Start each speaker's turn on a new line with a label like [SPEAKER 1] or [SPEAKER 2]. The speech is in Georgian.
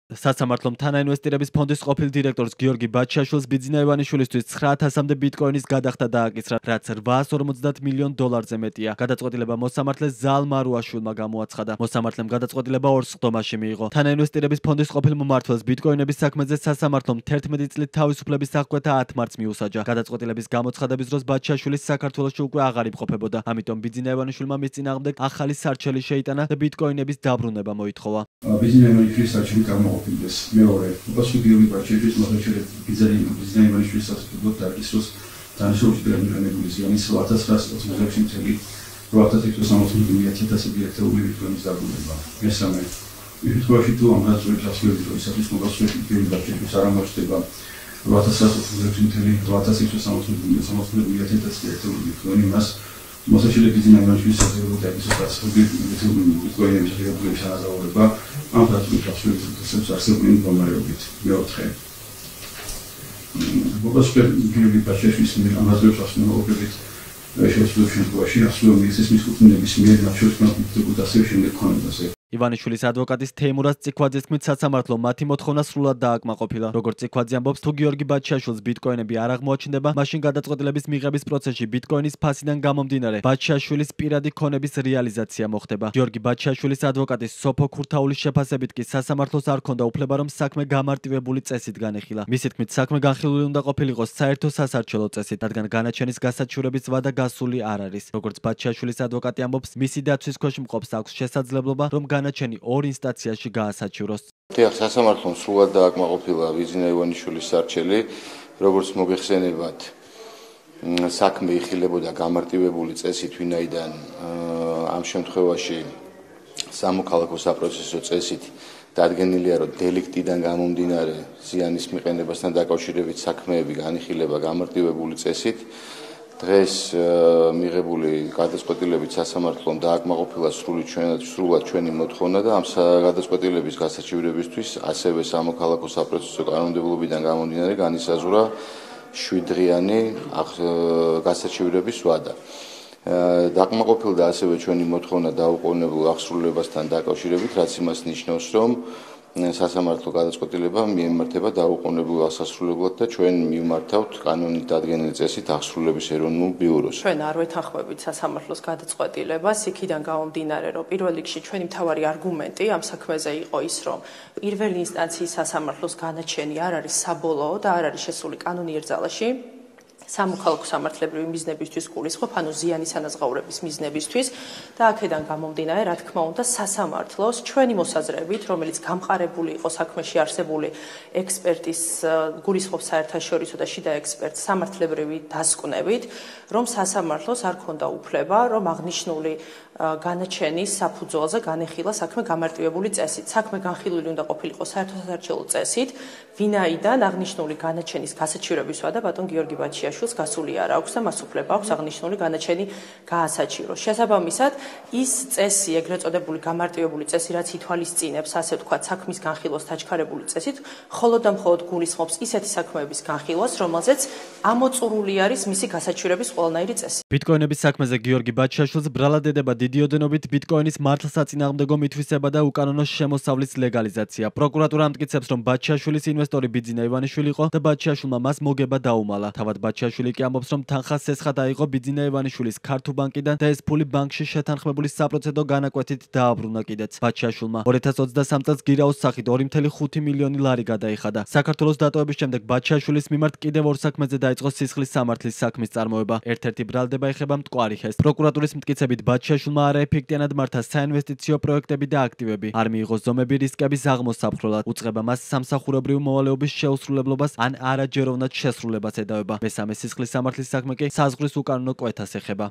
[SPEAKER 1] სასამართლომ თანაინვესტირების ფონდის ყოფილ დირექტორს გიორგი ბაჩაშვილს ბიძინა ივანიშვილისთვის 900-მდე ბიტკოინის გადახდა დააკისრა, რაც $850 მილიონ მეტია. გადაწყვეტილება მოსამართლეს ზაალ მარუაშვილმა გამოაცხადა. მოსამართლემ გადაწყვეტილება 2 სხდომაში მიიღო. თანაინვესტირების ფონდის ყოფილ მომმართველს ბიტკოინების საქმეზე სასამართლომ 11 წლით თავისუფლების აღკვეთა 10 მარტს მიუსაჯა. გადაწყვეტილების გამოცხადების დროს ბაჩაშვილის საქართველოში უკვე აღარ იმყოფებოდა. ამიტომ ბიძინა ივანიშვილმა მის წინააღმდეგ ახალი სარჩელი შეიტანა და ბიტკოინების დაბრუნება მოითხოვა.
[SPEAKER 2] ბიძინა ივანიშვილის არჩევი გამოყოფილდეს. მეორე, უპასუხი გიორგი ბაჩაშვილის მოხერხებით ბიძინა ივანიშვილის სასწავლებლად დააკისროს თანაშრომში განმეორებული ზიანის 8,860,860 დირექტორული ბიტკოინის დაბრუნება. მესამე, იმ შემთხვევაში თუ ამ დაწესებულებებს ასრულებისათვის მოგასწრებით გიორგი ბაჩაშვილს არ ამოხდება 8,860,860 დირექტორული ბიტკოინი მას მოსაჩვენებელი ბიძინა ივანიშვილის სასწავლებლად დააკისროს დასახელებული ბიტკოინების შესაძლებლობის ანაზაურება ამ დაწესებულებებს ასრულებისათვის არსებული მდგომარეობით. მეოთხე, უპასუხი გიორგი ბაჩაშვილის ამ დაწესებულებებს ასრულებით შესაძლებელი შემთხვევაში ასრულების მის კუთვნილების მიერ მათ შორის კონფლიქტებულა ასევე შემდეგ ქონებაზე.
[SPEAKER 1] ივანიშვილის ადვოკატის თეიმურაზ წიქვაძის თქმით, სასამართლომ მათი მოთხოვნა სრულად დააკმაყოფილა. როგორც წიქვაძე ამბობს, თუ გიორგი ბაჩაშვილს ბიტკოინები არ აღმოაჩნდება, მაშინ გადაწყვეტილების მიღების პროცესში ბიტკოინის ფასიდან გამომდინარე ბაჩაშვილის პირადი ქონების რეალიზაცია მოხდება. გიორგი ბაჩაშვილის ადვოკატის სოფო ქურთაულის შეფასებით კი სასამართლოს არ ჰქონდა უფლება, რომ საქმე გამარტივებული წესით განეხილა. მისი თქმით, საქმე განხილული უნდა ყოფილიყო საერთო სასარჩელო წესით, რადგან განაჩენის გასაჩივრების ვადა გასული არ არის. როგორც ბაჩაშვილის ადვოკატი ამბობს, მისი დაცვის ქვეშ მყოფს აქვს შესაძლებლობა, რომ განაჩენი 2 ინსტანციაში გაასაჩივროს.
[SPEAKER 3] სასამართლომ სრულად დააკმაყოფილა ბიძინა ივანიშვილის სარჩელი, როგორც მოგეხსენებათ, საქმე იხილებოდა გამარტივებული წესით, ვინაიდან ამ შემთხვევაში სამოქალაქო საპროცესო წესით დადგენილია, რომ დელიქტიდან გამომდინარე ზიანის მიყენებასთან დაკავშირებით საქმეები განიხილება გამარტივებული წესით. დღეს მიღებული გადაწყვეტილებით სასამართლომ დააკმაყოფილა სრულად ჩვენი მოთხოვნა და ამ გადაწყვეტილების გასაჩივრებისთვის ასევე სამოქალაქო საპროცესო კანონმდებლობიდან გამომდინარე განისაზღვრა 7-დღიანი გასაჩივრების ვადა. დააკმაყოფილდა ასევე ჩვენი მოთხოვნა დაუყოვნებლივ აღსრულებასთან დაკავშირებით, რაც იმას ნიშნავს, რომ სასამართლო გადაწყვეტილება მიემართება დაუყოვნებლივ აღსასრულებლად და ჩვენ მივმართავთ კანონით დადგენილი წესით აღსრულების ეროვნულ ბიუროს.
[SPEAKER 4] ჩვენ არ ვეთანხმებით სასამართლოს გადაწყვეტილებას, იქიდან გამომდინარე, რომ პირველ რიგში ჩვენი მთავარი არგუმენტი ამ საქმეზე იყო ის, რომ პირველი ინსტანციის სასამართლოს განაჩენი არ არის საბოლოო და არ არის შესული კანონიერ ძალაში. სამოქალაქო სამართლებრივი მიზნებისთვის გულისხმობ, ანუ ზიანის ანაზღაურების მიზნებისთვის და აქედან გამომდინარე, რა თქმა უნდა, სასამართლოს ჩვენი მოსაზრებით, რომელიც გამყარებული იყო საქმეში არსებული ექსპერტის გულისხმობ საერთაშორისო და შიდა ექსპერტს სამართლებრივი დასკვნებით, რომ სასამართლოს არ ქონდა უფლება, რომ აღნიშნული განაჩენის საფუძველზე განეხილა საქმე გამარტივებული წესით. საქმე განხილული უნდა ყოფილიყო საერთო სასარჩელო წესით, ვინაიდან აღნიშნული განაჩენის გასაჩივრების ვადა ბატონ გიორგი ბაჩაშვილს გასული არ აქვს და მას უფლება აქვს აღნიშნული განაჩენი გაასაჩივროს. შესაბამისად, ის წესი, ეგრეთ წოდებული გამარტივებული წესი, რაც ითვალისწინებს, ასე ვთქვათ, საქმის განხილვას დაჩქარებული წესით, მხოლოდ და მხოლოდ გულისხმობს ისეთი საქმეების განხილვას, რომელზეც ამოწურული არის მისი გასაჩივრების ყველანაირი წესი.
[SPEAKER 1] ბიტკოინების საქმეზე გიორგი ბაჩაშვილს ბრალად ედება დიდი ოდენობით ბიტკოინის მართლსაწინააღმდეგო მითვისება და უკანონო შემოსავლის ლეგალიზაცია. პროკურატურა ამტკიცებს, რომ ბაჩაშვილის ინვესტორი ბიძინა ივანიშვილი იყო და ბაჩაშვილმა მას მოგება დაუმალა. თავად ბაჩაშვილი კი ამბობს, რომ თანხას სესხად აიღო ბიძინა ივანიშვილის ქართულ ბანკიდან და ეს ფული ბანკში შეთანხმებული საპროცედო განაკვეთით დააბრუნა კიდეც. ბაჩაშვილმა 2023 წელს გირაოს სახით 2,5 მილიონი ლარი გადაიხადა. საქართველოს დატოვების შემდეგ ბაჩაშვილის მიმართ კიდევ 2 საქმეზე დაიწყო სისხლის სამართლის საქმის წარმოება. ერთ-ერთი ბრალდება ეხება მტკვარი ხეს. პროკურატურის მტკიცებით ბაჩაშვილმა არაეფექტიანად მართა საინვესტიციო პროექტები და აქტივები. არ მიიღო ზომები რისკების აღმოსაფხრულად. უწყება მას სამსახურებრივი მოვალეობის შეუსრულებლობას ან არაჯეროვნად შესრულებას ედავება. მესამე სისხლის სამართლის საქმე კი საზღვრის უკანონო კვეთას ეხება.